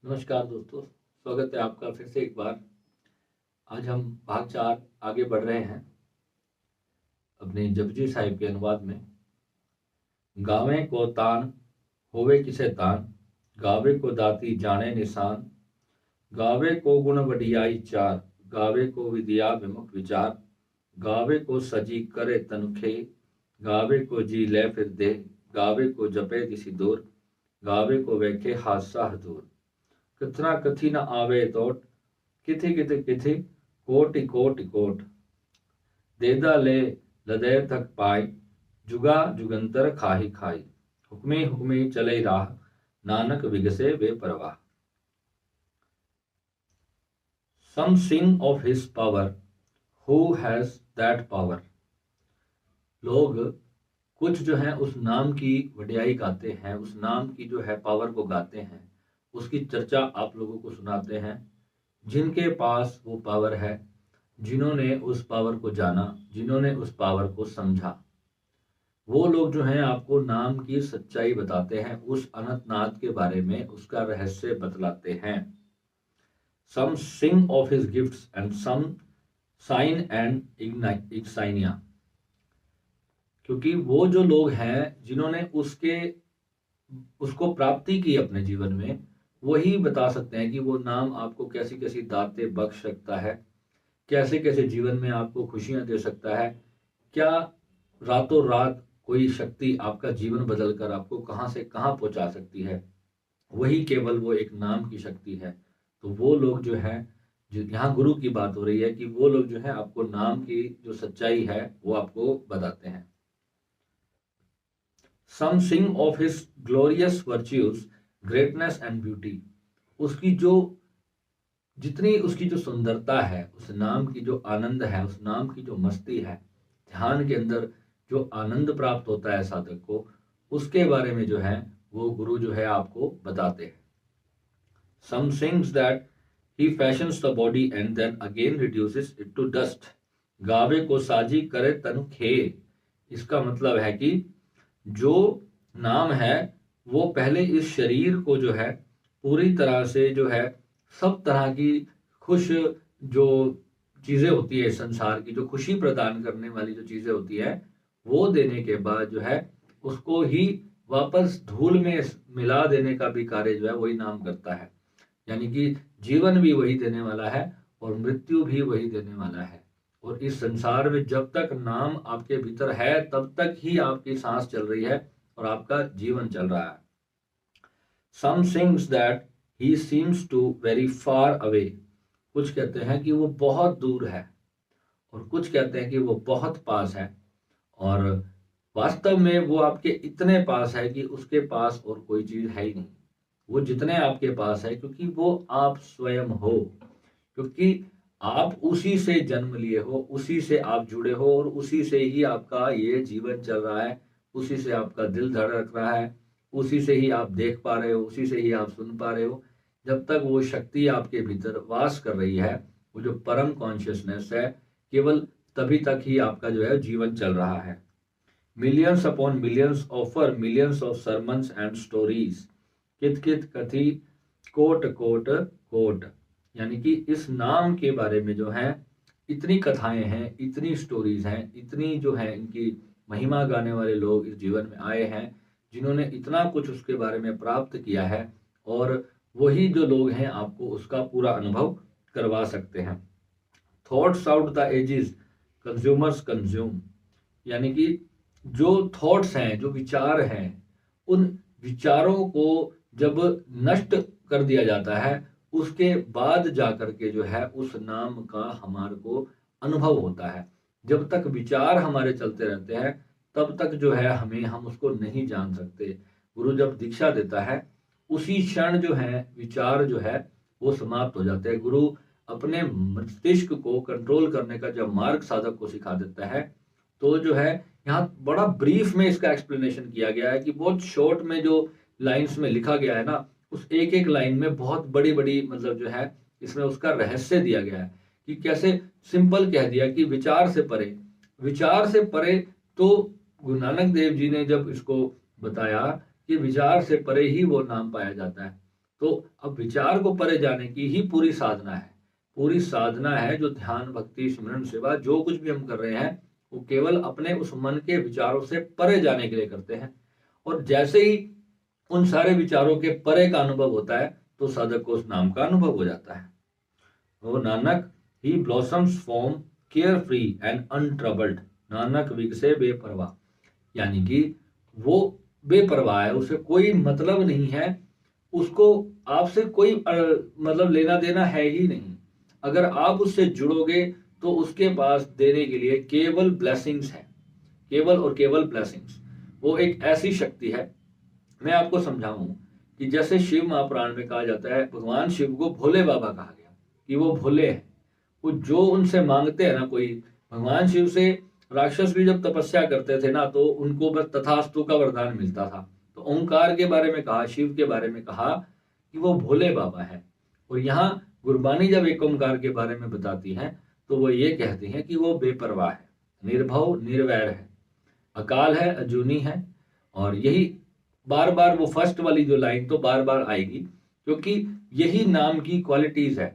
नमस्कार दोस्तों, स्वागत है आपका फिर से एक बार। आज हम भाग 4 आगे बढ़ रहे हैं अपने जपजी साहिब के अनुवाद में। गावे को तान होवे किसे तान, गावे को दाती जाने निशान, गावे को गुण वडियाई चार, गावे को विद्या विमुख विचार, गावे को सजी करे तनखे, गावे को जी ले फिर दे, गावे को जपे दिसी दूर, गावे को वेखे हादसा दूर। कथना कथी न आवे तोट, किथि किथि किथि कोटि कोटि कोट, देदा ले लदय तक पाई, जुगा जुगंतर खाही खाई, हुक्मे हुक्मे चले राह, नानक विगसे वे परवाह। Some sing of his power, who has that power। लोग कुछ जो है उस नाम की वडियाई गाते हैं, उस नाम की जो है पावर को गाते हैं, उसकी चर्चा आप लोगों को सुनाते हैं। जिनके पास वो पावर है, जिन्होंने उस पावर को जाना, जिन्होंने उस पावर को समझा, वो लोग जो हैं आपको नाम की सच्चाई बताते हैं, उस अनंतनाथ के बारे में उसका रहस्य बतलाते हैं। Some sing of his gifts and some sign and insignia. क्योंकि वो जो लोग हैं जिन्होंने उसको प्राप्ति की अपने जीवन में, वही बता सकते हैं कि वो नाम आपको कैसी कैसी दातें बख्श सकता है, कैसे कैसे जीवन में आपको खुशियां दे सकता है, क्या रातों रात कोई शक्ति आपका जीवन बदल कर आपको कहां से कहां पहुंचा सकती है। वही केवल वो एक नाम की शक्ति है। तो वो लोग जो है, जो यहाँ गुरु की बात हो रही है कि वो लोग जो है आपको नाम की जो सच्चाई है वो आपको बताते हैं। Some sing of his glorious virtues, greatness and beauty. उसकी जो जितनी उसकी जो सुंदरता है, उस नाम की जो आनंद है, उस नाम की जो मस्ती है, ध्यान के अंदर जो आनंद प्राप्त होता है साधक को, उसके बारे में जो है वो गुरु जो है आपको बताते हैं। Some sings that he fashions the body and then again reduces it to dust, गावे को साजी करे तन खे। इसका मतलब है कि जो नाम है वो पहले इस शरीर को जो है पूरी तरह से जो है सब तरह की खुश जो चीजें होती है संसार की, जो खुशी प्रदान करने वाली जो चीजें होती है, वो देने के बाद जो है उसको ही वापस धूल में मिला देने का भी कार्य जो है वही नाम करता है। यानी कि जीवन भी वही देने वाला है और मृत्यु भी वही देने वाला है। और इस संसार में जब तक नाम आपके भीतर है तब तक ही आपकी सांस चल रही है और आपका जीवन चल रहा है। Some sings that he seems to very far away। कुछ कहते हैं कि वो बहुत दूर है और कुछ कहते हैं कि वो बहुत पास है, और वास्तव में वो आपके इतने पास है कि उसके पास और कोई चीज है ही नहीं। वो जितने आपके पास है क्योंकि वो आप स्वयं हो, क्योंकि आप उसी से जन्म लिए हो, उसी से आप जुड़े हो और उसी से ही आपका ये जीवन चल रहा है, उसी से आपका दिल धड़क रहा है, उसी से ही आप देख पा रहे हो, उसी से ही आप सुन पा रहे हो। जब तक वो शक्ति आपके भीतर वास कर रही है, वो जो परम कॉन्शियसनेस है, केवल तभी तक ही आपका जो है जीवन चल रहा है। Millions upon millions offer millions of sermons and stories, कित कित कथी कोट कोट कोट। यानी कि इस नाम के बारे में जो है इतनी कथाएं हैं, इतनी स्टोरीज हैं, इतनी जो है इनकी महिमा गाने वाले लोग इस जीवन में आए हैं जिन्होंने इतना कुछ उसके बारे में प्राप्त किया है, और वही जो लोग हैं आपको उसका पूरा अनुभव करवा सकते हैं। Thoughts out the ages, consumers consume. यानी कि जो थॉट्स हैं, जो विचार हैं, उन विचारों को जब नष्ट कर दिया जाता है उसके बाद जाकर के जो है उस नाम का हमारे को अनुभव होता है। जब तक विचार हमारे चलते रहते हैं तब तक जो है हम उसको नहीं जान सकते। गुरु जब दीक्षा देता है उसी क्षण जो है विचार जो है वो समाप्त हो जाते हैं। गुरु अपने मस्तिष्क को कंट्रोल करने का जब मार्ग साधक को सिखा देता है, तो जो है यहाँ बड़ा ब्रीफ में इसका एक्सप्लेनेशन किया गया है कि बहुत शॉर्ट में जो लाइंस में लिखा गया है ना, उस एक एक लाइन में बहुत बड़ी बड़ी मतलब जो है इसमें उसका रहस्य दिया गया है कि कैसे सिंपल कह दिया कि विचार से परे, विचार से परे। तो गुरु नानक देव जी ने जब इसको बताया कि विचार से परे ही वो नाम पाया जाता है, तो अब विचार को परे जाने की ही पूरी साधना है। पूरी साधना है जो ध्यान, भक्ति, सिमरन, सेवा जो कुछ भी हम कर रहे हैं वो केवल अपने उस मन के विचारों से परे जाने के लिए करते हैं। और जैसे ही उन सारे विचारों के परे का अनुभव होता है तो साधक को उस नाम का अनुभव हो जाता है। O Nanak, he blossoms from carefree and untroubled. Nanak विगसे बेपरवाह, यानी कि वो बेपरवाह है, उसे कोई मतलब नहीं है, उसको आपसे कोई मतलब लेना देना है ही नहीं। अगर आप उससे जुड़ोगे तो उसके पास देने के लिए केवल ब्लेसिंग्स है, केवल और केवल ब्लेसिंग्स। वो एक ऐसी शक्ति है, मैं आपको समझाऊं कि जैसे शिव महापुराण में कहा जाता है, भगवान शिव को भोले बाबा कहा गया कि वो भोले हैं। वो जो उनसे मांगते हैं ना, कोई भगवान शिव से राक्षस भी जब तपस्या करते थे ना तो उनको बस तथास्तु का वरदान मिलता था। तो ओंकार के बारे में कहा, शिव के बारे में कहा कि वो भोले बाबा है। और यहाँ गुरबानी जब एक ओंकार के बारे में बताती है तो वो ये कहती है कि वो बेपरवाह है, निर्भव निर्वैर है, अकाल है, अजूनी है। और यही बार बार वो फर्स्ट वाली जो लाइन तो बार बार आएगी, क्योंकि यही नाम की क्वालिटीज है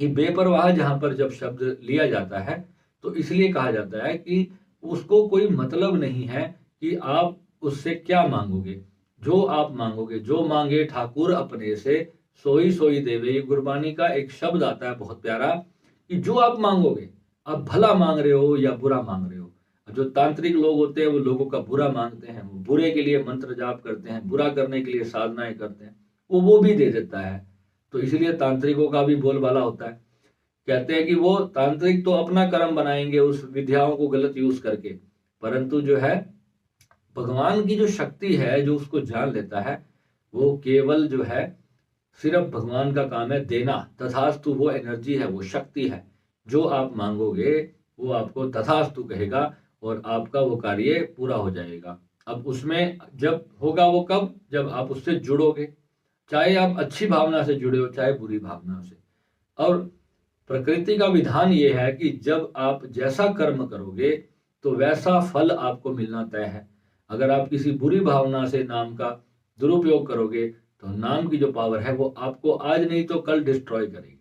कि बेपरवाह जहां पर जब शब्द लिया जाता है तो इसलिए कहा जाता है कि उसको कोई मतलब नहीं है कि आप उससे क्या मांगोगे। जो आप मांगोगे, जो मांगे ठाकुर अपने से सोई सोई देवे, ये गुरबानी का एक शब्द आता है बहुत प्यारा, कि जो आप मांगोगे, आप भला मांग रहे हो या बुरा मांग रहे हो। जो तांत्रिक लोग होते हैं वो लोगों का बुरा मांगते हैं, वो बुरे के लिए मंत्र जाप करते हैं, बुरा करने के लिए साधनाएं करते हैं, वो भी दे देता है। तो इसलिए तांत्रिकों का भी बोलबाला होता है, कहते हैं कि वो तांत्रिक तो अपना कर्म बनाएंगे उस विद्याओं को गलत यूज करके, परंतु जो है भगवान की जो शक्ति है, जो उसको जान लेता है, वो केवल जो है सिर्फ भगवान का काम है देना। तथास्तु वो एनर्जी है, वो शक्ति है। जो आप मांगोगे वो आपको तथास्तु कहेगा और आपका वो कार्य पूरा हो जाएगा। अब उसमें जब होगा वो कब, जब आप उससे जुड़ोगे, चाहे आप अच्छी भावना से जुड़े हो चाहे बुरी भावना से। और प्रकृति का विधान ये है कि जब आप जैसा कर्म करोगे तो वैसा फल आपको मिलना तय है। अगर आप किसी बुरी भावना से नाम का दुरुपयोग करोगे तो नाम की जो पावर है वो आपको आज नहीं तो कल डिस्ट्रॉय करेगी।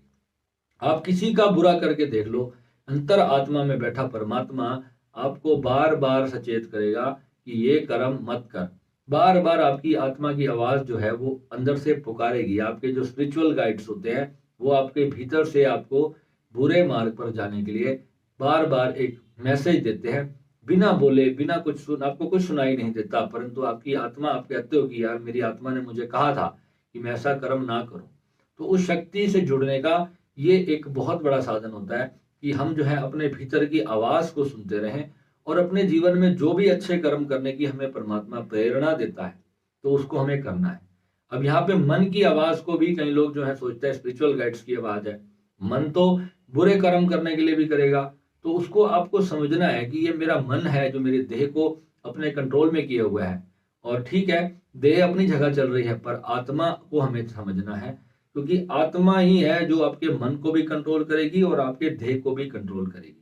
आप किसी का बुरा करके देख लो, अंतर आत्मा में बैठा परमात्मा आपको बार बार सचेत करेगा कि ये कर्म मत कर। बार बार आपकी आत्मा की आवाज जो है वो अंदर से पुकारेगी। आपके जो स्पिरिचुअल गाइड्स होते हैं वो आपके भीतर से आपको बुरे मार्ग पर जाने के लिए बार बार एक मैसेज देते हैं, बिना बोले, बिना कुछ आपको कुछ सुनाई नहीं देता, परंतु आपकी आत्मा, आप कहते हो कि यार मेरी आत्मा ने मुझे कहा था कि मैं ऐसा कर्म ना करूं। तो उस शक्ति से जुड़ने का ये एक बहुत बड़ा साधन होता है कि हम जो है अपने भीतर की आवाज को सुनते रहें और अपने जीवन में जो भी अच्छे कर्म करने की हमें परमात्मा प्रेरणा देता है तो उसको हमें करना है। अब यहाँ पे मन की आवाज को भी कई लोग जो है सोचते हैं स्पिरिचुअल गाइड्स की आवाज है, मन तो बुरे कर्म करने के लिए भी करेगा। तो उसको आपको समझना है कि ये मेरा मन है जो मेरे देह को अपने कंट्रोल में किया हुआ है। और ठीक है, देह अपनी जगह चल रही है पर आत्मा को हमें समझना है, क्योंकि आत्मा ही है जो आपके मन को भी कंट्रोल करेगी और आपके देह को भी कंट्रोल करेगी।